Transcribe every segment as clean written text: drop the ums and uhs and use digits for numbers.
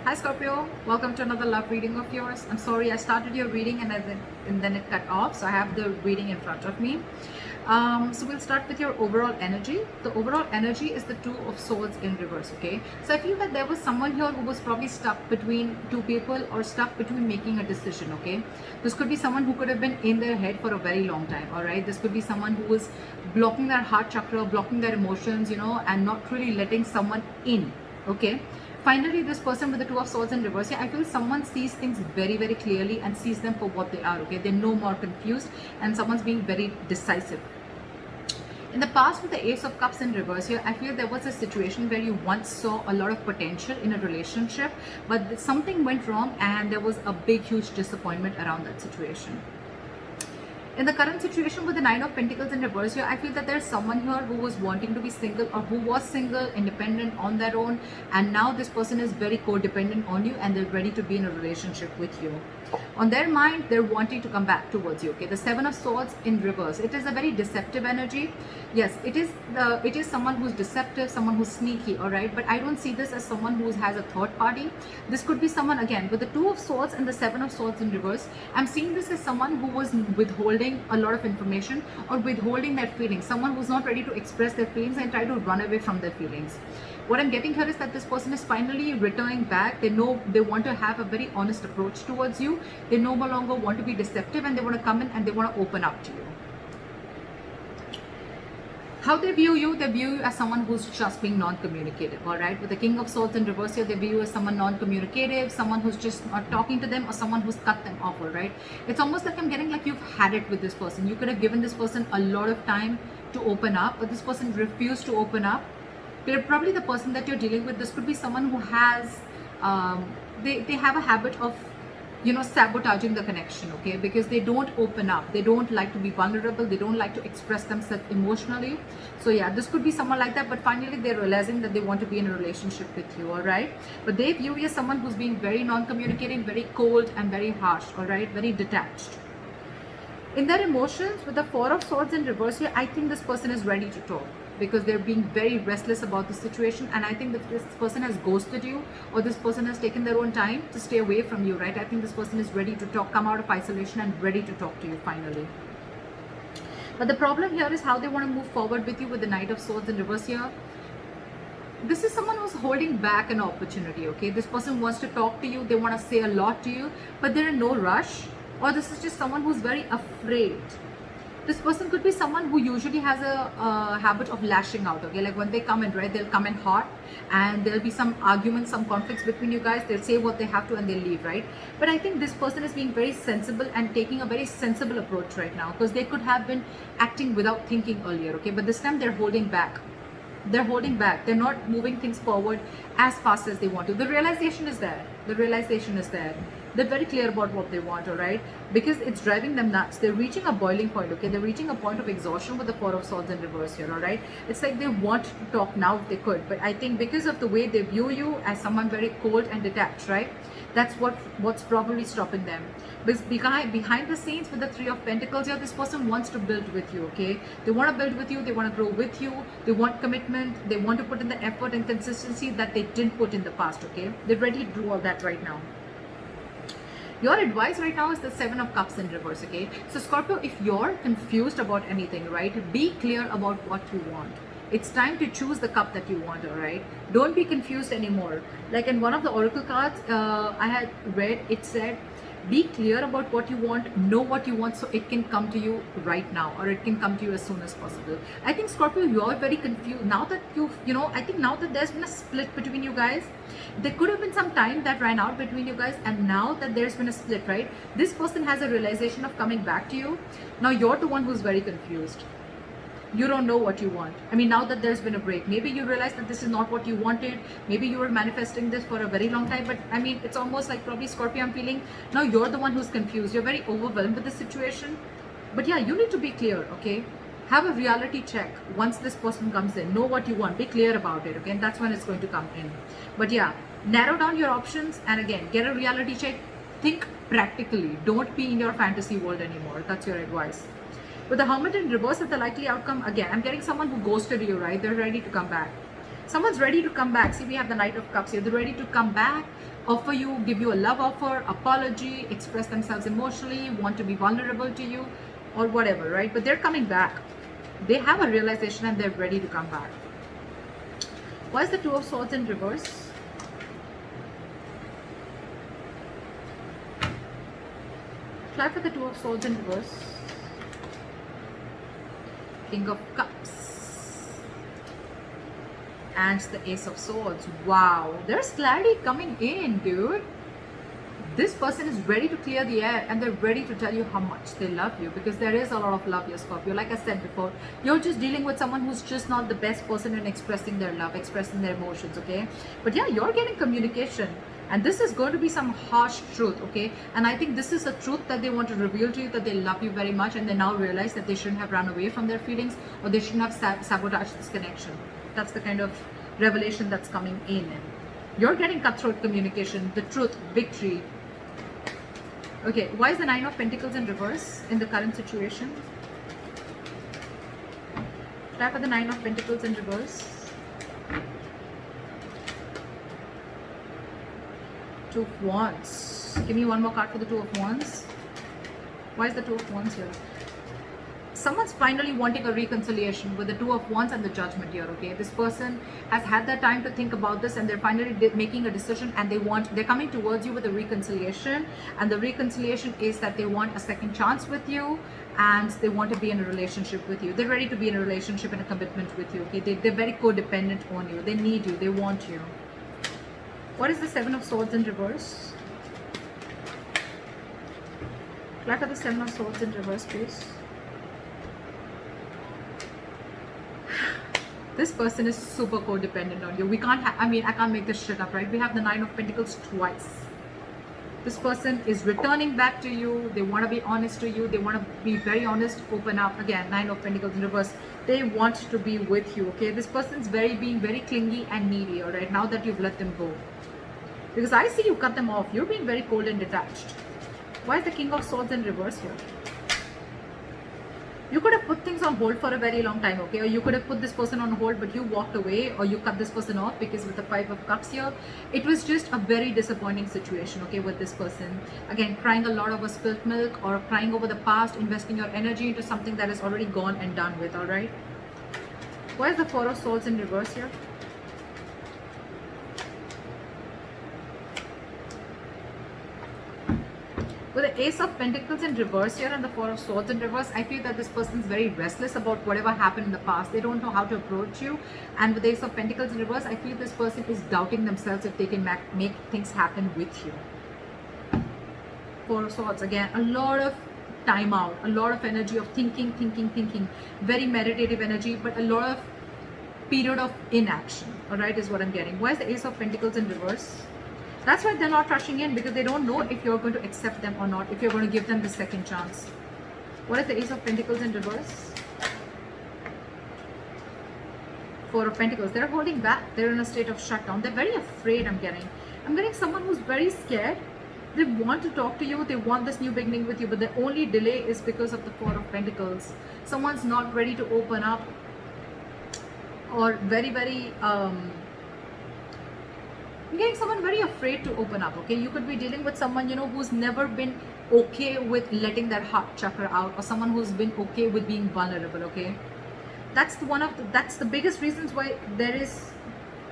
Hi Scorpio, welcome to another love reading of yours. I'm sorry I started your reading and then it cut off, so I have the reading in front of me. So we'll start with your overall energy. The overall energy is the Two of Swords in reverse, okay? So I feel that there was someone here who was probably stuck between two people or stuck between making a decision, okay? This could be someone who could have been in their head for a very long time, all right? This could be someone who was blocking their heart chakra, blocking their emotions, and not really letting someone in, okay? Finally, this person with the Two of Swords in reverse, I feel someone sees things very, very clearly and sees them for what they are, okay? They're no more confused and someone's being very decisive. In the past, with the Ace of Cups in reverse here, I feel there was a situation where you once saw a lot of potential in a relationship, but something went wrong and there was a big, huge disappointment around that situation. In the current situation with the Nine of Pentacles in reverse here, I feel that there's someone here who was wanting to be single or who was single, independent on their own, and now this person is very codependent on you and they're ready to be in a relationship with you. On their mind, they're wanting to come back towards you, okay? The Seven of Swords in reverse. It is a very deceptive energy. Yes, it is someone who's deceptive, someone who's sneaky, all right? But I don't see this as someone who has a third party. This could be someone, again, with the Two of Swords and the Seven of Swords in reverse. I'm seeing this as someone who was withholding a lot of information or withholding their feelings. Someone who's not ready to express their feelings and try to run away from their feelings. What I'm getting here is that this person is finally returning back. They know they want to have a very honest approach towards you. They no longer want to be deceptive and they want to come in and they want to open up to you. How they view you as someone who's just being non-communicative, all right? With the King of Swords in reverse here, they view you as someone non-communicative, someone who's just not talking to them, or someone who's cut them off, all right? It's almost like I'm getting like you've had it with this person. You could have given this person a lot of time to open up, but this person refused to open up. They're probably the person that you're dealing with. This could be someone who has, they have a habit of sabotaging the connection, okay? Because they don't open up, they don't like to be vulnerable, they don't like to express themselves emotionally. So yeah, this could be someone like that, but finally they're realizing that they want to be in a relationship with you, all right? But they view you as someone who's being very non-communicating, very cold and very harsh, all right? Very detached. In their emotions, with the Four of Swords in reverse here, I think this person is ready to talk because they're being very restless about the situation, and I think that this person has ghosted you or this person has taken their own time to stay away from you, right? I think this person is ready to talk, come out of isolation and ready to talk to you finally. But the problem here is how they want to move forward with you with the Knight of Swords in reverse here. This is someone who's holding back an opportunity, okay? This person wants to talk to you, they want to say a lot to you, but they're in no rush, or this is just someone who's very afraid. This person could be someone who usually has a habit of lashing out, okay? Like when they come in, right, they'll come in hot and there'll be some arguments, some conflicts between you guys. They'll say what they have to and they'll leave, right? But I think this person is being very sensible and taking a very sensible approach right now because they could have been acting without thinking earlier, okay? But this time they're holding back. They're holding back. They're not moving things forward as fast as they want to. The realization is there. The realization is there. They're very clear about what they want, all right? Because it's driving them nuts. They're reaching a boiling point, okay? They're reaching a point of exhaustion with the Four of Swords in reverse here, all right? It's like they want to talk now if they could. But I think because of the way they view you as someone very cold and detached, right? That's what's probably stopping them. Because behind the scenes with the Three of Pentacles here, this person wants to build with you, okay? They want to build with you. They want to grow with you. They want commitment. They want to put in the effort and consistency that they didn't put in the past, okay? They're ready to do all that right now. Your advice right now is the Seven of Cups in reverse, okay? So Scorpio, if you're confused about anything, right, be clear about what you want. It's time to choose the cup that you want, all right? Don't be confused anymore. Like in one of the oracle cards I had read, it said, be clear about what you want, know what you want so it can come to you right now or it can come to you as soon as possible. I think Scorpio, you're very confused now that I think now that there's been a split between you guys. There could have been some time that ran out between you guys, and now that there's been a split, right, this person has a realization of coming back to you. Now you're the one who's very confused. You don't know what you want. I mean, now that there's been a break, maybe you realize that this is not what you wanted. Maybe you were manifesting this for a very long time, but I mean, it's almost like probably Scorpio, I'm feeling now you're the one who's confused. You're very overwhelmed with the situation. But yeah, you need to be clear, okay? Have a reality check once this person comes in. Know what you want. Be clear about it, okay? And that's when it's going to come in. But yeah, narrow down your options and again, get a reality check. Think practically. Don't be in your fantasy world anymore. That's your advice. With the Hermit in reverse of the likely outcome, again, I'm getting someone who ghosted you, right? They're ready to come back. Someone's ready to come back. See, we have the Knight of Cups here. They're ready to come back, offer you, give you a love offer, apology, express themselves emotionally, want to be vulnerable to you, or whatever, right? But they're coming back. They have a realization and they're ready to come back. Why is the Two of Swords in reverse? Try for the Two of Swords in reverse. King of Cups. And the Ace of Swords. Wow, there's clarity coming in, dude. This person is ready to clear the air and they're ready to tell you how much they love you, because there is a lot of love here, Scorpio. Like I said before, you're just dealing with someone who's just not the best person in expressing their love, expressing their emotions, okay? But yeah, you're getting communication. And this is going to be some harsh truth, okay? And I think this is a truth that they want to reveal to you, that they love you very much, and they now realize that they shouldn't have run away from their feelings, or they shouldn't have sabotaged this connection. That's the kind of revelation that's coming in. You're getting cutthroat communication, the truth, victory. Okay, why is the Nine of Pentacles in reverse in the current situation? Try for the Nine of Pentacles in reverse. Two of Wands. Give me one more card for the Two of Wands. Why is the Two of Wands here? Someone's finally wanting a reconciliation with the Two of Wands and the Judgment here, okay? This person has had their time to think about this and they're finally making a decision, and they're coming towards you with a reconciliation, and the reconciliation is that they want a second chance with you and they want to be in a relationship with you. They're ready to be in a relationship and a commitment with you, okay? They're very codependent on you. They need you. They want you. What is the Seven of Swords in reverse? Try for the Seven of Swords in reverse, please. This person is super codependent on you. We can't I can't make this shit up, right? We have the Nine of Pentacles twice. This person is returning back to you. They want to be honest to you. They want to be very honest, open up. Again, Nine of Pentacles in reverse. They want to be with you, okay? This person's being very clingy and needy, all right, now that you've let them go. Because I see you cut them off. You're being very cold and detached. Why is the King of Swords in reverse here? You could have put things on hold for a very long time, okay? Or you could have put this person on hold, but you walked away, or you cut this person off, because with the Five of Cups here, it was just a very disappointing situation, okay, with this person. Again, crying a lot over spilt milk, or crying over the past, investing your energy into something that is already gone and done with, all right? Why is the Four of Swords in reverse here? With the Ace of Pentacles in reverse here and the Four of Swords in reverse, I feel that this person is very restless about whatever happened in the past. They don't know how to approach you. And with the Ace of Pentacles in reverse, I feel this person is doubting themselves if they can make things happen with you. Four of Swords, again, a lot of time out, a lot of energy of thinking, very meditative energy, but a lot of period of inaction, all right, is what I'm getting. Why is the Ace of Pentacles in reverse? That's why they're not rushing in, because they don't know if you're going to accept them or not, if you're going to give them the second chance. What is the Ace of Pentacles in reverse? Four of Pentacles. They're holding back. They're in a state of shutdown. They're very afraid, I'm getting. I'm getting someone who's very scared. They want to talk to you. They want this new beginning with you, but the only delay is because of the Four of Pentacles. Someone's not ready to open up, or very I'm getting someone very afraid to open up, okay? You could be dealing with someone, you know, who's never been okay with letting their heart chakra out, or someone who's been okay with being vulnerable, okay? That's the biggest reasons why there is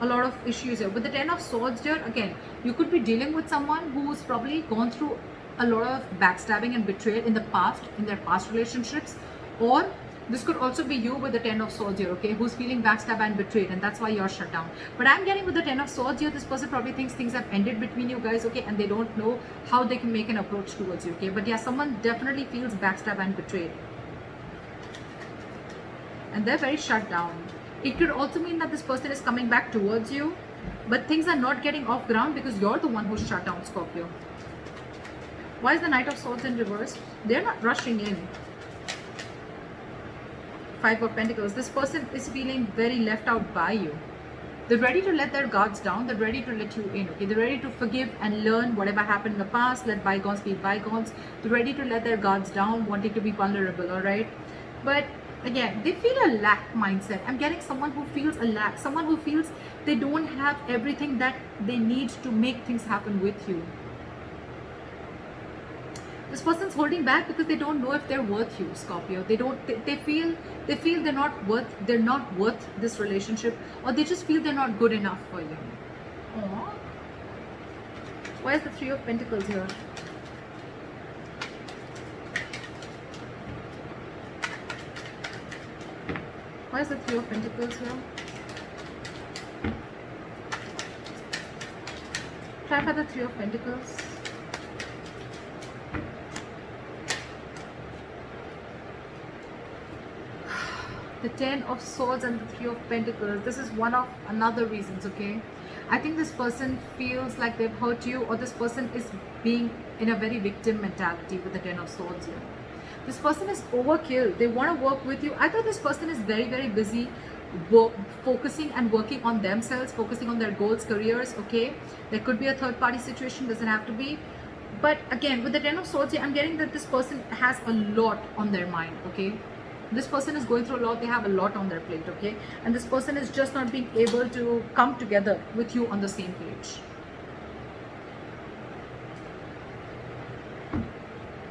a lot of issues here. With the Ten of Swords here, again, you could be dealing with someone who's probably gone through a lot of backstabbing and betrayal in the past, in their past relationships, or this could also be you with the Ten of Swords here, okay, who's feeling backstabbed and betrayed, and that's why you're shut down. But I'm getting with the Ten of Swords here, this person probably thinks things have ended between you guys, okay, and they don't know how they can make an approach towards you, okay. But yeah, someone definitely feels backstabbed and betrayed, and they're very shut down. It could also mean that this person is coming back towards you, but things are not getting off ground because you're the one who's shut down, Scorpio. Why is the Knight of Swords in reverse? They're not rushing in. Five of Pentacles. This person is feeling very left out by you. They're ready to let their guards down. They're ready to let you in, okay? They're ready to forgive and learn whatever happened in the past. Let bygones be bygones. They're ready to let their guards down, wanting to be vulnerable, all right? But Again, they feel a lack mindset. I'm getting someone who feels a lack, someone who feels they don't have everything that they need to make things happen with you. This person's holding back because they don't know if they're worth you, Scorpio. They feel they're not worth this relationship, or they just feel they're not good enough for you. Aww. Why is the Three of Pentacles here? Why is the Three of Pentacles here? Try for the Three of Pentacles. The Ten of Swords and the Three of Pentacles. This is one of another reasons, okay? I think this person feels like they've hurt you, or this person is being in a very victim mentality with the Ten of Swords here. This person is overkill. They want to work with you. I thought this person is very, very busy focusing and working on themselves, focusing on their goals, careers, okay? There could be a third party situation, doesn't have to be. But again, with the Ten of Swords here, I'm getting that this person has a lot on their mind, okay? This person is going through a lot. They have a lot on their plate, okay? And this person is just not being able to come together with you on the same page.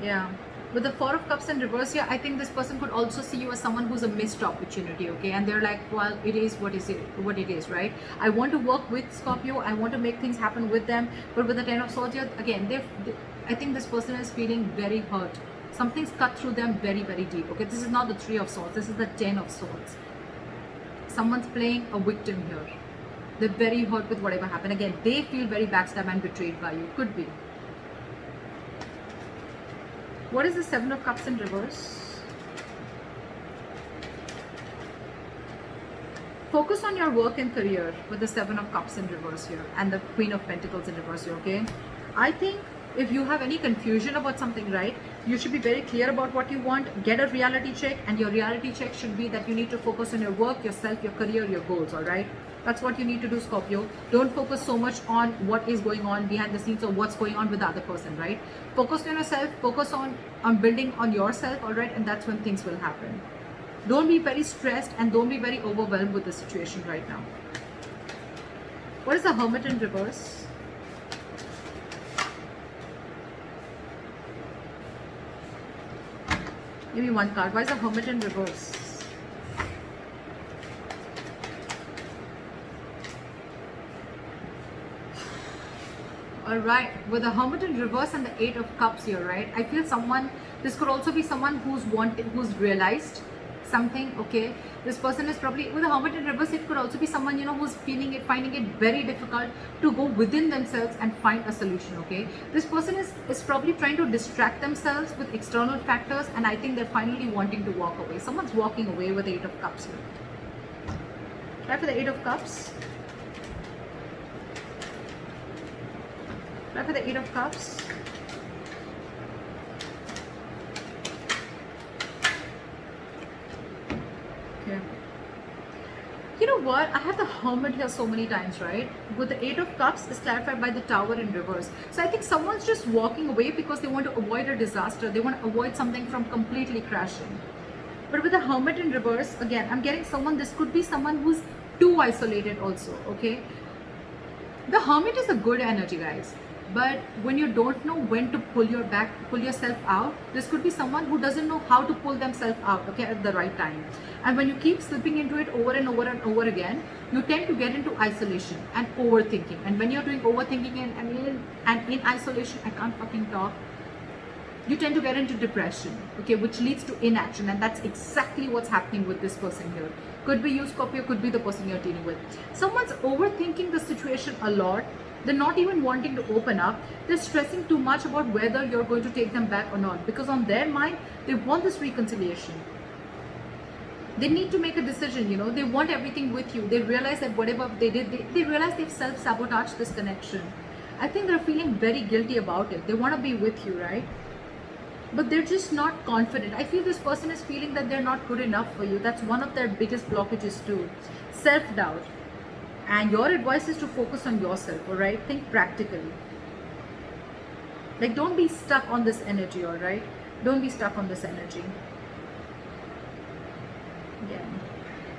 Yeah. With the Four of Cups in reverse here, I think this person could also see you as someone who's a missed opportunity, okay? And they're like, well, it is what it is, right? I want to work with Scorpio. I want to make things happen with them. But with the Ten of Swords here, again, I think this person is feeling very hurt. Something's cut through them very, very deep, okay? This is not the Three of Swords. This is the Ten of Swords. Someone's playing a victim here. They're very hurt with whatever happened. Again, they feel very backstabbed and betrayed by you. Could be. What is the Seven of Cups in reverse? Focus on your work and career with the Seven of Cups in reverse here and the Queen of Pentacles in reverse here, okay? I think if you have any confusion about something, right, you should be very clear about what you want. Get a reality check, and your reality check should be that you need to focus on your work, yourself, your career, your goals, all right? That's what you need to do, Scorpio. Don't focus so much on what is going on behind the scenes or what's going on with the other person, right? Focus on yourself, focus on building on yourself, all right? And that's when things will happen. Don't be very stressed and don't be very overwhelmed with the situation right now. What is the Hermit in reverse? Give me one card. Why is the Hermit in reverse? Alright, with the Hermit in reverse and the Eight of Cups here, right? I feel this could also be someone who's realized something, okay? This person is probably, with the Hermit in reverse, it could also be someone, who's finding it very difficult to go within themselves and find a solution, okay? This person is probably trying to distract themselves with external factors, and I think they're finally wanting to walk away. Someone's walking away with the Eight of Cups here. Try for the Eight of Cups. Try for the Eight of Cups. Okay. You know what? I have the Hermit here so many times, right? With the Eight of Cups is clarified by the Tower in reverse. So I think someone's just walking away because they want to avoid a disaster. They want to avoid something from completely crashing. But with the Hermit in reverse, again, I'm getting this could be someone who's too isolated also, okay? The Hermit is a good energy, guys. But when you don't know when to pull yourself out, this could be someone who doesn't know how to pull themselves out, okay, at the right time. And when you keep slipping into it over and over and over again, you tend to get into isolation and overthinking. And when you're doing overthinking and in isolation, I can't fucking talk, you tend to get into depression, okay, which leads to inaction. And that's exactly what's happening with this person here. Could be you, Scorpio, could be the person you're dealing with. Someone's overthinking the situation a lot. They're not even wanting to open up. They're stressing too much about whether you're going to take them back or not, because on their mind, they want this reconciliation. They need to make a decision, they want everything with you. They realize that whatever they did, they realize they've self-sabotaged this connection. I think they're feeling very guilty about it. They want to be with you, right? But they're just not confident. I feel this person is feeling that they're not good enough for you. That's one of their biggest blockages too. Self-doubt. And your advice is to focus on yourself, all right? Think practically. Like, don't be stuck on this energy, all right? Don't be stuck on this energy. Again.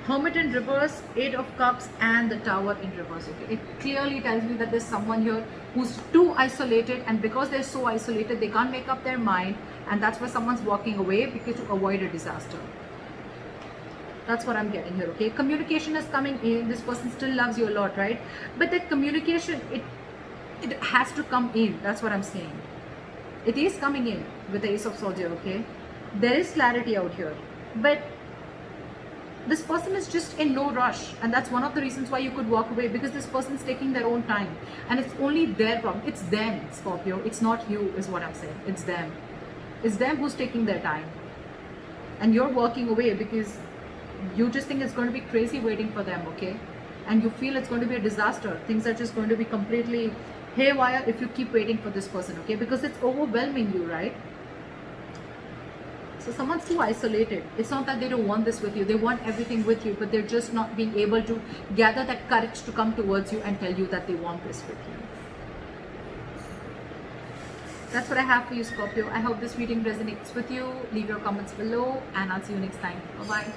Hermit in reverse, Eight of Cups, and the Tower in reverse. Okay, it clearly tells me that there's someone here who's too isolated, and because they're so isolated, they can't make up their mind, and that's why someone's walking away, because to avoid a disaster. That's what I'm getting here. Okay, communication is coming in. This person still loves you a lot, right? But that communication, it has to come in. That's what I'm saying. It is coming in with the Ace of Swords here. Okay, there is clarity out here, but this person is just in no rush, and that's one of the reasons why you could walk away, because this person's taking their own time, and it's only their problem. It's them, Scorpio. It's not you, is what I'm saying. It's them. It's them who's taking their time, and you're walking away because you just think it's going to be crazy waiting for them. Okay, and you feel it's going to be a disaster. Things are just going to be completely haywire if you keep waiting for this person. Okay, because it's overwhelming you, right? So someone's too isolated. It's not that they don't want this with you. They want everything with you, but they're just not being able to gather that courage to come towards you and tell you that they want this with you. That's what I have for you, Scorpio. I hope this reading resonates with you. Leave your comments below, and I'll see you next time. Bye-bye.